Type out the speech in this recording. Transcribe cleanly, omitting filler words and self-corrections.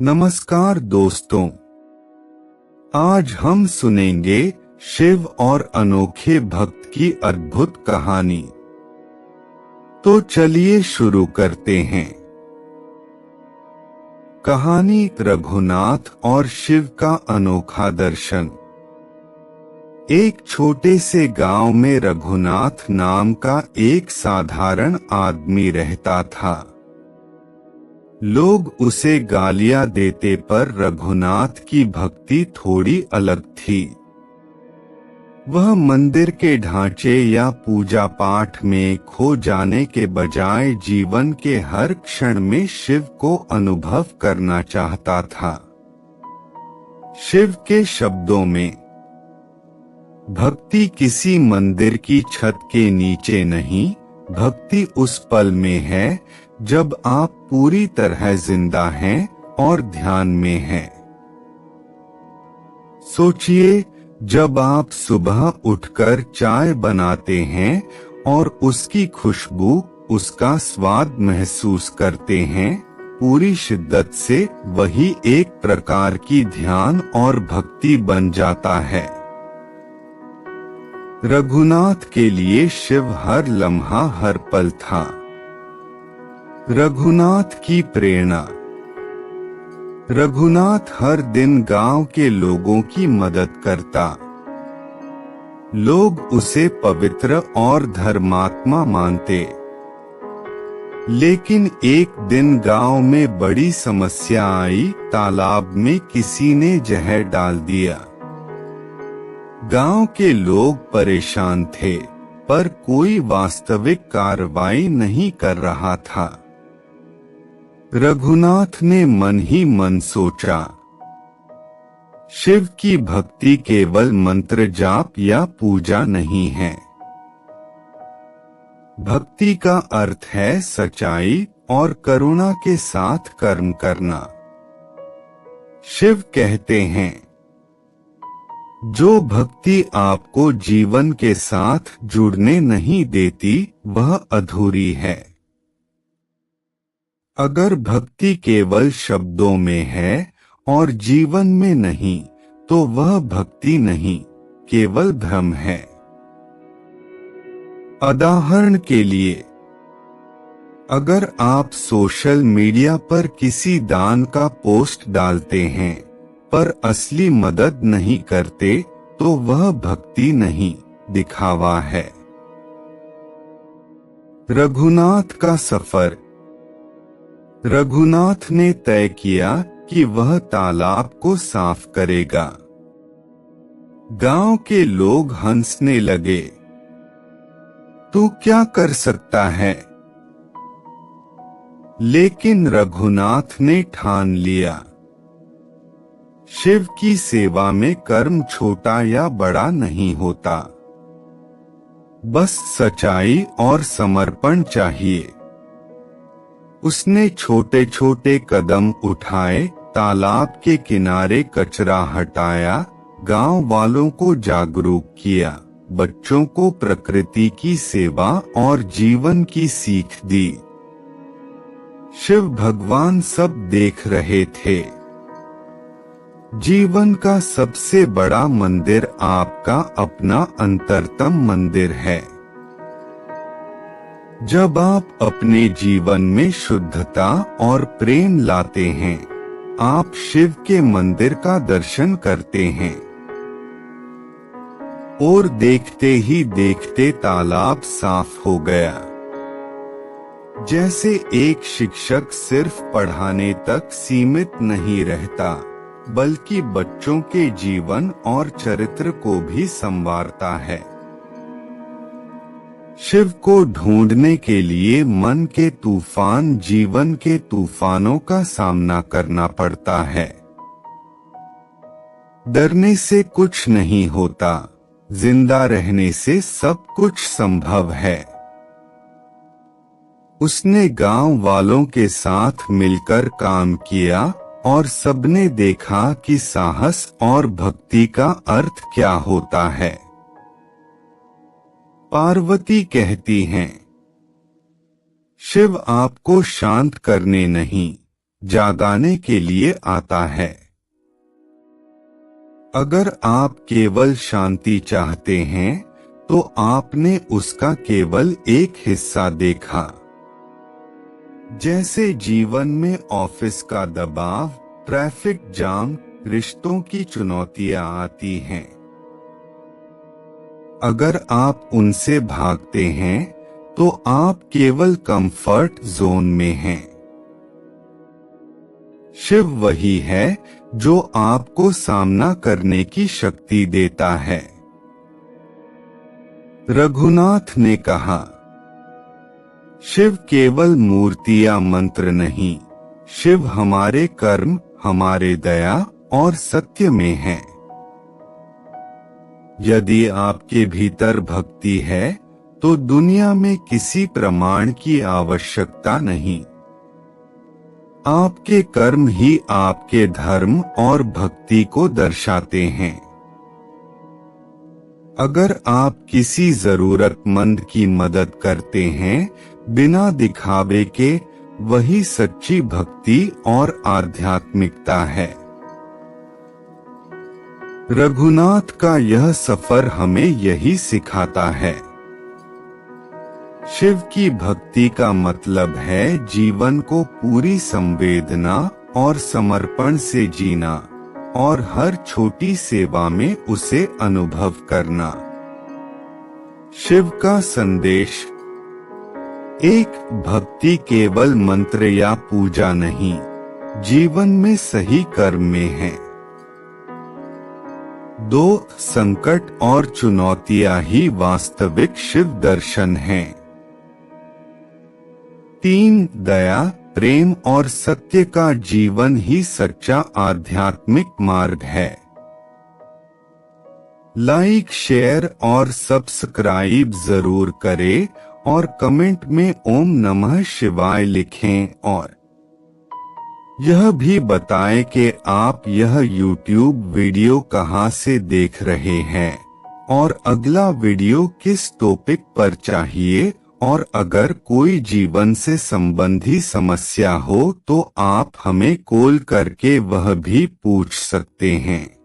नमस्कार दोस्तों, आज हम सुनेंगे शिव और अनोखे भक्त की अद्भुत कहानी। तो चलिए शुरू करते हैं। कहानी रघुनाथ और शिव का अनोखा दर्शन। एक छोटे से गांव में रघुनाथ नाम का एक साधारण आदमी रहता था। लोग उसे गालियां देते पर रघुनाथ की भक्ति थोड़ी अलग थी। वह मंदिर के ढांचे या पूजा पाठ में खो जाने के बजाय जीवन के हर क्षण में शिव को अनुभव करना चाहता था। शिव के शब्दों में, भक्ति किसी मंदिर की छत के नीचे नहीं, भक्ति उस पल में है जब आप पूरी तरह जिंदा हैं और ध्यान में हैं। सोचिए, जब आप सुबह उठकर चाय बनाते हैं और उसकी खुशबू, उसका स्वाद महसूस करते हैं, पूरी शिद्दत से, वही एक प्रकार की ध्यान और भक्ति बन जाता है। रघुनाथ के लिए शिव हर लम्हा हर पल था। रघुनाथ की प्रेरणा। रघुनाथ हर दिन गांव के लोगों की मदद करता। लोग उसे पवित्र और धर्मात्मा मानते। लेकिन एक दिन गांव में बड़ी समस्या आई। तालाब में किसी ने जहर डाल दिया। गांव के लोग परेशान थे, पर कोई वास्तविक कार्रवाई नहीं कर रहा था। रघुनाथ ने मन ही मन सोचा, शिव की भक्ति केवल मंत्र जाप या पूजा नहीं है। भक्ति का अर्थ है सच्चाई और करुणा के साथ कर्म करना। शिव कहते हैं, जो भक्ति आपको जीवन के साथ जुड़ने नहीं देती, वह अधूरी है। अगर भक्ति केवल शब्दों में है और जीवन में नहीं, तो वह भक्ति नहीं, केवल भ्रम है। उदाहरण के लिए, अगर आप सोशल मीडिया पर किसी दान का पोस्ट डालते हैं, पर असली मदद नहीं करते, तो वह भक्ति नहीं, दिखावा है। रघुनाथ का सफर। रघुनाथ ने तय किया कि वह तालाब को साफ करेगा। गांव के लोग हंसने लगे। तू क्या कर सकता है? लेकिन रघुनाथ ने ठान लिया, शिव की सेवा में कर्म छोटा या बड़ा नहीं होता, बस सच्चाई और समर्पण चाहिए। उसने छोटे छोटे कदम उठाए, तालाब के किनारे कचरा हटाया, गांव वालों को जागरूक किया, बच्चों को प्रकृति की सेवा और जीवन की सीख दी। शिव भगवान सब देख रहे थे। जीवन का सबसे बड़ा मंदिर आपका अपना अंतरतम मंदिर है। जब आप अपने जीवन में शुद्धता और प्रेम लाते हैं, आप शिव के मंदिर का दर्शन करते हैं। और देखते ही देखते तालाब साफ हो गया। जैसे एक शिक्षक सिर्फ पढ़ाने तक सीमित नहीं रहता, बल्कि बच्चों के जीवन और चरित्र को भी संवारता है। शिव को ढूंढने के लिए मन के तूफान, जीवन के तूफानों का सामना करना पड़ता है। डरने से कुछ नहीं होता, जिंदा रहने से सब कुछ संभव है। उसने गांव वालों के साथ मिलकर काम किया और सबने देखा कि साहस और भक्ति का अर्थ क्या होता है। पार्वती कहती हैं, शिव आपको शांत करने नहीं, जागाने के लिए आता है। अगर आप केवल शांति चाहते हैं तो आपने उसका केवल एक हिस्सा देखा। जैसे जीवन में ऑफिस का दबाव, ट्रैफिक जाम, रिश्तों की चुनौतियां आती हैं। अगर आप उनसे भागते हैं तो आप केवल कंफर्ट जोन में हैं। शिव वही है जो आपको सामना करने की शक्ति देता है। रघुनाथ ने कहा, शिव केवल मूर्ति या मंत्र नहीं, शिव हमारे कर्म, हमारे दया और सत्य में है। यदि आपके भीतर भक्ति है तो दुनिया में किसी प्रमाण की आवश्यकता नहीं। आपके कर्म ही आपके धर्म और भक्ति को दर्शाते हैं। अगर आप किसी जरूरतमंद की मदद करते हैं बिना दिखावे के, वही सच्ची भक्ति और आध्यात्मिकता है। रघुनाथ का यह सफर हमें यही सिखाता है। शिव की भक्ति का मतलब है जीवन को पूरी संवेदना और समर्पण से जीना और हर छोटी सेवा में उसे अनुभव करना। शिव का संदेश एक, भक्ति केवल मंत्र या पूजा नहीं, जीवन में सही कर्म में है। 2, संकट और चुनौतियां ही वास्तविक शिव दर्शन हैं। 3, दया, प्रेम और सत्य का जीवन ही सच्चा आध्यात्मिक मार्ग है। लाइक, शेयर और सब्सक्राइब जरूर करें और कमेंट में ओम नमः शिवाय लिखें और यह भी बताएं कि आप यह YouTube वीडियो कहां से देख रहे हैं और अगला वीडियो किस टॉपिक पर चाहिए। और अगर कोई जीवन से संबंधी समस्या हो तो आप हमें कॉल करके वह भी पूछ सकते हैं।